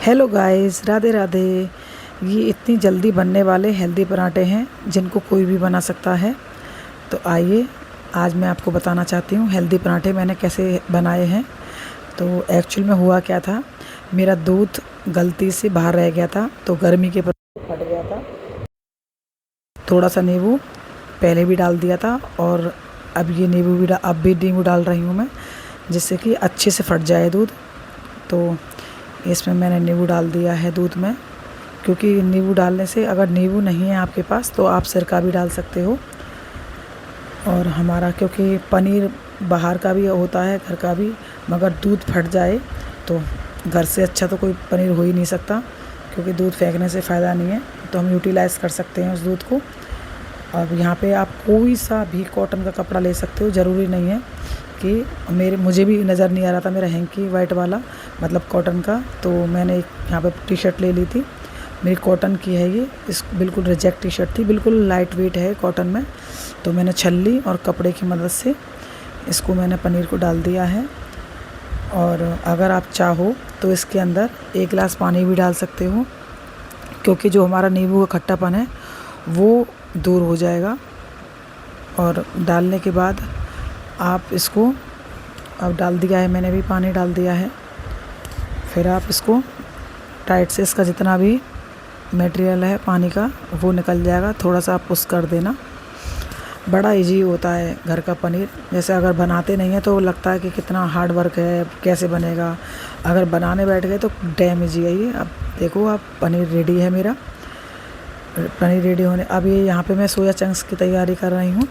Hello guys, Radhe Radhe. ये इतनी जल्दी बनने वाले हेल्दी पराठे हैं जिनको कोई भी बना सकता है। तो आइए आज मैं आपको बताना चाहती हूँ हेल्दी पराठे मैंने कैसे बनाए हैं। तो एक्चुअल में हुआ क्या था, मेरा दूध गलती से बाहर रह गया था, तो गर्मी के पराठे फट गया था। थोड़ा सा नींबू पहले भी डाल दिया था और अब ये अब भी नींबू डाल रही हूँ मैं, जिससे कि अच्छे से फट जाए दूध। तो इसमें मैंने नींबू डाल दिया है दूध में, क्योंकि नींबू डालने से, अगर नींबू नहीं है आपके पास तो आप सिरका भी डाल सकते हो। और हमारा क्योंकि पनीर बाहर का भी होता है, घर का भी, मगर दूध फट जाए तो घर से अच्छा तो कोई पनीर हो ही नहीं सकता, क्योंकि दूध फेंकने से फ़ायदा नहीं है। तो हम यूटिलाइज़ कर सकते हैं उस दूध को। अब यहाँ पे आप कोई सा भी कॉटन का कपड़ा ले सकते हो, ज़रूरी नहीं है कि मुझे भी नज़र नहीं आ रहा था मेरा हैंकी वाइट वाला, मतलब कॉटन का। तो मैंने एक यहाँ पे टी शर्ट ले ली थी, मेरी कॉटन की है ये। इस बिल्कुल रिजेक्ट टी शर्ट थी, बिल्कुल लाइट वेट है कॉटन में। तो मैंने छल्ली और कपड़े की मदद से इसको मैंने पनीर को डाल दिया है। और अगर आप चाहो तो इसके अंदर 1 गिलास पानी भी डाल सकते हो, क्योंकि जो हमारा नींबू का खट्टापन है वो दूर हो जाएगा। और डालने के बाद आप इसको, अब डाल दिया है मैंने भी, पानी डाल दिया है। फिर आप इसको टाइट से, इसका जितना भी मटेरियल है पानी का वो निकल जाएगा। थोड़ा सा आप पुश कर देना। बड़ा इजी होता है घर का पनीर। जैसे अगर बनाते नहीं हैं तो लगता है कि कितना हार्ड वर्क है, कैसे बनेगा। अगर बनाने बैठ गए तो डैम इजी है ये। अब देखो, आप पनीर रेडी है मेरा। पनीर रेडी होने, अब ये यहाँ पे मैं सोया चंक्स की तैयारी कर रही हूँ,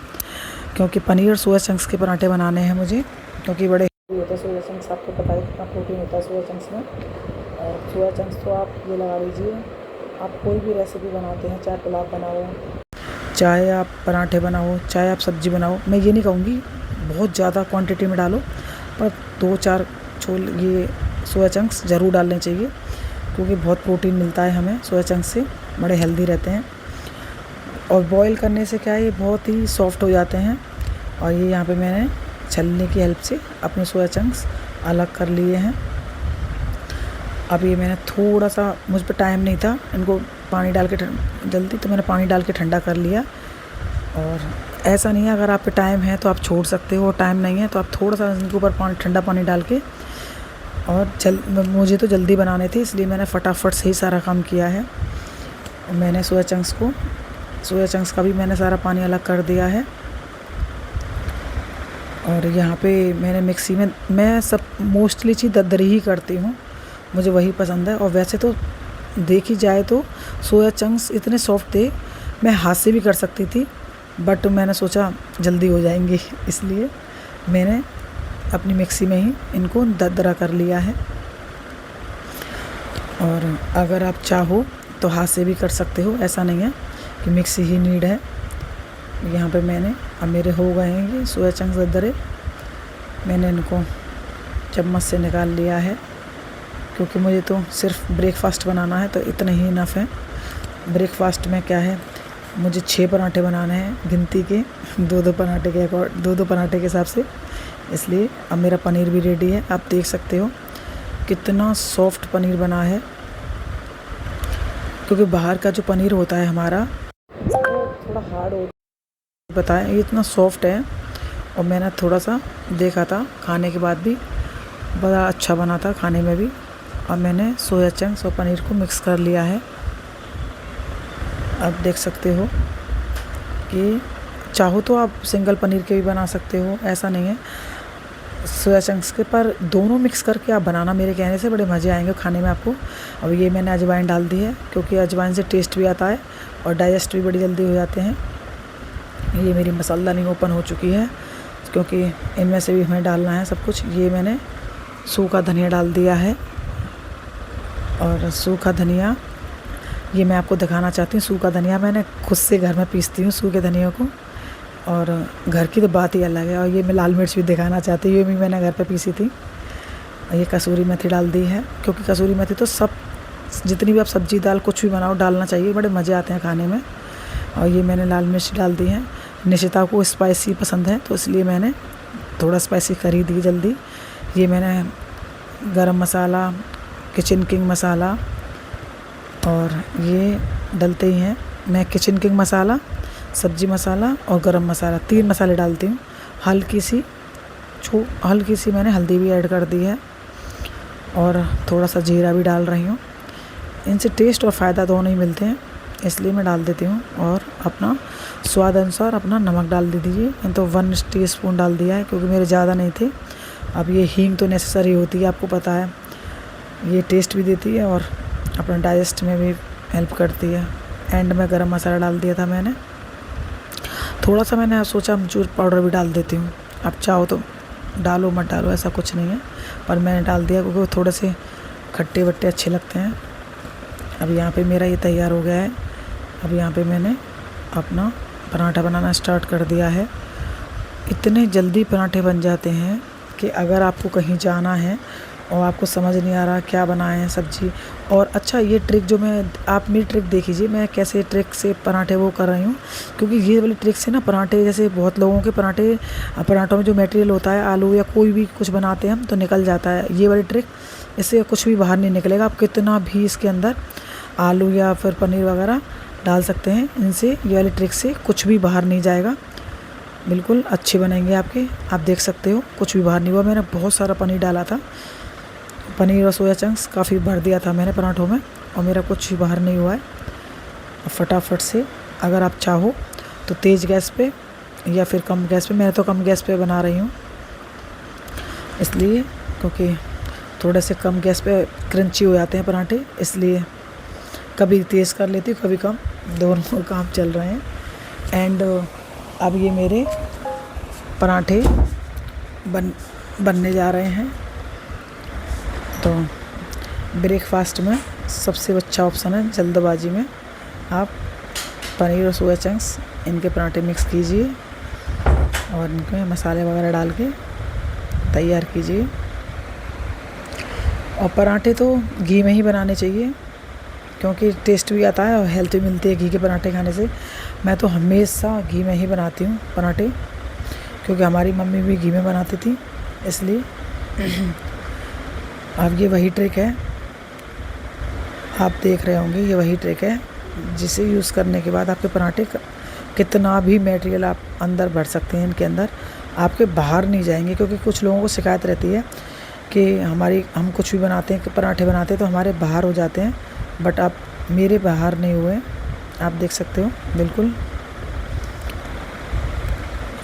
क्योंकि पनीर और सोया चंक्स के पराठे बनाने हैं मुझे, क्योंकि बड़े हेल्दी होते हैं सोया चंक्स। आपको पता है कितना प्रोटीन होता है सोया चंक्स में। और सोया चंक्स तो आप ये लगा लीजिए, आप कोई भी रेसिपी बनाते हैं, चाहे पुलाव बनाओ, चाहे आप पराठे बनाओ, चाहे आप सब्ज़ी बनाओ, मैं ये नहीं कहूँगी बहुत ज़्यादा क्वांटिटी में डालो, पर 2-4 छोल ये सोया चंक्स ज़रूर डालने चाहिए, क्योंकि बहुत प्रोटीन मिलता है हमें सोया चंक्स से, बड़े हेल्दी रहते हैं। और बॉईल करने से क्या है, ये बहुत ही सॉफ्ट हो जाते हैं। और ये यहाँ पे मैंने छलनी की हेल्प से अपने सोया चंक्स अलग कर लिए हैं। अब ये मैंने थोड़ा सा, मुझ पर टाइम नहीं था इनको पानी डाल के जल्दी, तो मैंने पानी डाल के ठंडा कर लिया। और ऐसा नहीं है, अगर आप पे टाइम है तो आप छोड़ सकते हो, टाइम नहीं है तो आप थोड़ा सा इनके ऊपर ठंडा पानी डाल के, और मुझे तो जल्दी बनाने थे इसलिए मैंने फटाफट से ही सारा काम किया है। और मैंने सोया चंक्स का भी मैंने सारा पानी अलग कर दिया है। और यहाँ पे मैंने मिक्सी में, मैं सब मोस्टली चीज़ दरदरी ही करती हूँ, मुझे वही पसंद है। और वैसे तो देखी जाए तो सोया चंक्स इतने सॉफ्ट थे, मैं हाथ से भी कर सकती थी, बट मैंने सोचा जल्दी हो जाएंगे, इसलिए मैंने अपनी मिक्सी में ही इनको दरदरा कर लिया है। और अगर आप चाहो तो हाथ से भी कर सकते हो, ऐसा नहीं है कि मिक्सी ही नीड है। यहाँ पे मैंने, अब मेरे हो गए हैं ये सोया चंक्स दरदरे, मैंने इनको चम्मच से निकाल लिया है, क्योंकि मुझे तो सिर्फ ब्रेकफास्ट बनाना है तो इतना ही इनफ है। ब्रेकफास्ट में क्या है, मुझे 6 पराठे बनाने हैं गिनती के, 2-2 पराठे के हिसाब से। इसलिए अब मेरा पनीर भी रेडी है। आप देख सकते हो कितना सॉफ्ट पनीर बना है, क्योंकि बाहर का जो पनीर होता है हमारा वो थोड़ा हार्ड होता है, बताएं, ये इतना सॉफ्ट है। और मैंने थोड़ा सा देखा था खाने के बाद भी, बड़ा अच्छा बना था खाने में भी। और मैंने सोया चंक्स और पनीर को मिक्स कर लिया है। अब देख सकते हो कि चाहो तो आप सिंगल पनीर के भी बना सकते हो, ऐसा नहीं है सोया चंक्स के, पर दोनों मिक्स करके आप बनाना, मेरे कहने से बड़े मज़े आएंगे खाने में आपको। अब ये मैंने अजवाइन डाल दी है, क्योंकि अजवाइन से टेस्ट भी आता है और डाइजेस्ट भी बड़ी जल्दी हो जाते हैं। ये मेरी मसाला ओपन हो चुकी है, क्योंकि इनमें से भी हमें डालना है सब कुछ। ये मैंने सूखा धनिया डाल दिया है, और सूखा धनिया ये मैं आपको दिखाना चाहती हूँ। सूखा धनिया मैंने खुद से घर में पीसती हूँ सूखे धनिया को, और घर की तो बात ही अलग है। और ये मैं लाल मिर्च भी दिखाना चाहती हूँ, ये भी मैंने घर पे पीसी थी। ये कसूरी मेथी डाल दी है, क्योंकि कसूरी मेथी तो सब, जितनी भी आप सब्जी दाल कुछ भी बनाओ डालना चाहिए, बड़े मज़े आते हैं खाने में। और ये मैंने लाल मिर्च डाल दी है। निशिता को स्पाइसी पसंद है तो इसलिए मैंने थोड़ा स्पाइसी कर ही दी जल्दी। ये मैंने गरम मसाला किचन किंग मसाला, और ये डलते ही हैं। मैं किचन किंग मसाला, सब्जी मसाला और गरम मसाला 3 मसाले डालती हूँ। हल्की सी मैंने हल्दी भी ऐड कर दी है और थोड़ा सा जीरा भी डाल रही हूँ। इनसे टेस्ट और फ़ायदा दोनों ही मिलते हैं, इसलिए मैं डाल देती हूँ। और अपना स्वाद अनुसार अपना नमक डाल दीजिए। तो 1 टीस्पून डाल दिया है, क्योंकि मेरे ज़्यादा नहीं थे। अब ये हींग तो नेसेसरी होती है, आपको पता है, ये टेस्ट भी देती है और अपना डाइजेस्ट में भी हेल्प करती है। एंड में गरम मसाला डाल दिया था मैंने। थोड़ा सा मैंने सोचा अमचूर पाउडर भी डाल देती हूँ। आप चाहो तो डालो, मत डालो, ऐसा कुछ नहीं है, पर मैंने डाल दिया क्योंकि थोड़े से खट्टे वट्टे अच्छे लगते हैं। अब यहाँ पे मेरा ये तैयार हो गया है। अब यहाँ पे मैंने अपना पराठा बनाना स्टार्ट कर दिया है। इतने जल्दी पराठे बन जाते हैं कि अगर आपको कहीं जाना है और आपको समझ नहीं आ रहा क्या बनाएं सब्जी। और अच्छा, ये ट्रिक जो आप मेरी ट्रिक देखिए, मैं कैसे ट्रिक से पराठे वो कर रही हूँ, क्योंकि ये वाली ट्रिक से ना पराठे, जैसे बहुत लोगों के पराठों में जो मटेरियल होता है, आलू या कोई भी कुछ बनाते हैं हम, तो निकल जाता है। ये वाली ट्रिक, इससे कुछ भी बाहर नहीं निकलेगा। आप कितना भी इसके अंदर आलू या फिर पनीर वगैरह डाल सकते हैं, इनसे, ये वाली ट्रिक से कुछ भी बाहर नहीं जाएगा। बिल्कुल अच्छे बनेंगे आपके। आप देख सकते हो कुछ भी बाहर नहीं हुआ। मैंने बहुत सारा पनीर डाला था, पनीर और सोया चंक्स काफ़ी भर दिया था मैंने पराठों में, और मेरा कुछ भी बाहर नहीं हुआ है। फटाफट से, अगर आप चाहो तो तेज़ गैस पे या फिर कम गैस पे, मैं तो कम गैस पे बना रही हूँ, इसलिए क्योंकि थोड़े से कम गैस पे क्रंची हो जाते हैं पराठे, इसलिए कभी तेज़ कर लेती हूँ, कभी कम, दोनों काम चल रहे हैं। एंड अब ये मेरे पराठे बनने जा रहे हैं। तो ब्रेकफास्ट में सबसे अच्छा ऑप्शन है, जल्दबाजी में आप पनीर और सोया चंक्स, इनके पराठे मिक्स कीजिए और इनके मसाले वगैरह डाल के तैयार कीजिए। और पराठे तो घी में ही बनाने चाहिए, क्योंकि टेस्ट भी आता है और हेल्थ भी मिलती है घी के पराठे खाने से। मैं तो हमेशा घी में ही बनाती हूँ पराठे, क्योंकि हमारी मम्मी भी घी में बनाती थी, इसलिए। अब ये वही ट्रिक है, आप देख रहे होंगे, ये वही ट्रिक है जिसे यूज़ करने के बाद आपके पराठे कितना भी मटेरियल आप अंदर भर सकते हैं, इनके अंदर आपके बाहर नहीं जाएंगे। क्योंकि कुछ लोगों को शिकायत रहती है कि हम कुछ भी बनाते हैं, पराठे बनाते हैं तो हमारे बाहर हो जाते हैं, बट आप मेरे बाहर नहीं हुए, आप देख सकते हो बिल्कुल।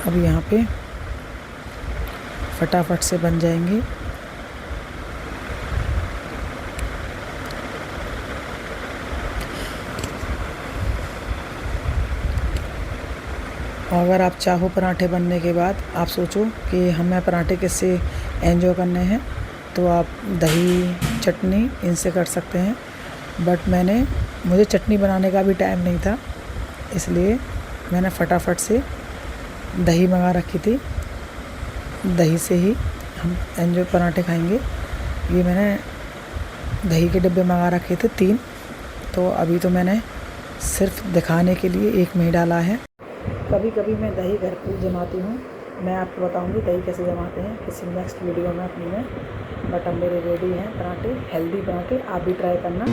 अब यहाँ पे फटाफट से बन जाएंगे। अगर आप चाहो पराठे बनने के बाद आप सोचो कि हमें पराठे किससे एंजॉय करने हैं, तो आप दही चटनी इनसे कर सकते हैं। बट मुझे चटनी बनाने का भी टाइम नहीं था, इसलिए मैंने फटाफट से दही मंगा रखी थी। दही से ही हम एंजॉय पराठे खाएंगे। ये मैंने दही के डिब्बे मंगा रखे थे 3, तो अभी तो मैंने सिर्फ दिखाने के लिए 1 में ही डाला है। कभी कभी मैं दही घर पर जमाती हूँ, मैं आपको बताऊँगी दही कैसे जमाते हैं किसी नेक्स्ट वीडियो में अपनी में। बट अब मेरे रेडी हैं पराठे, हेल्दी पराठे, आप भी ट्राई करना।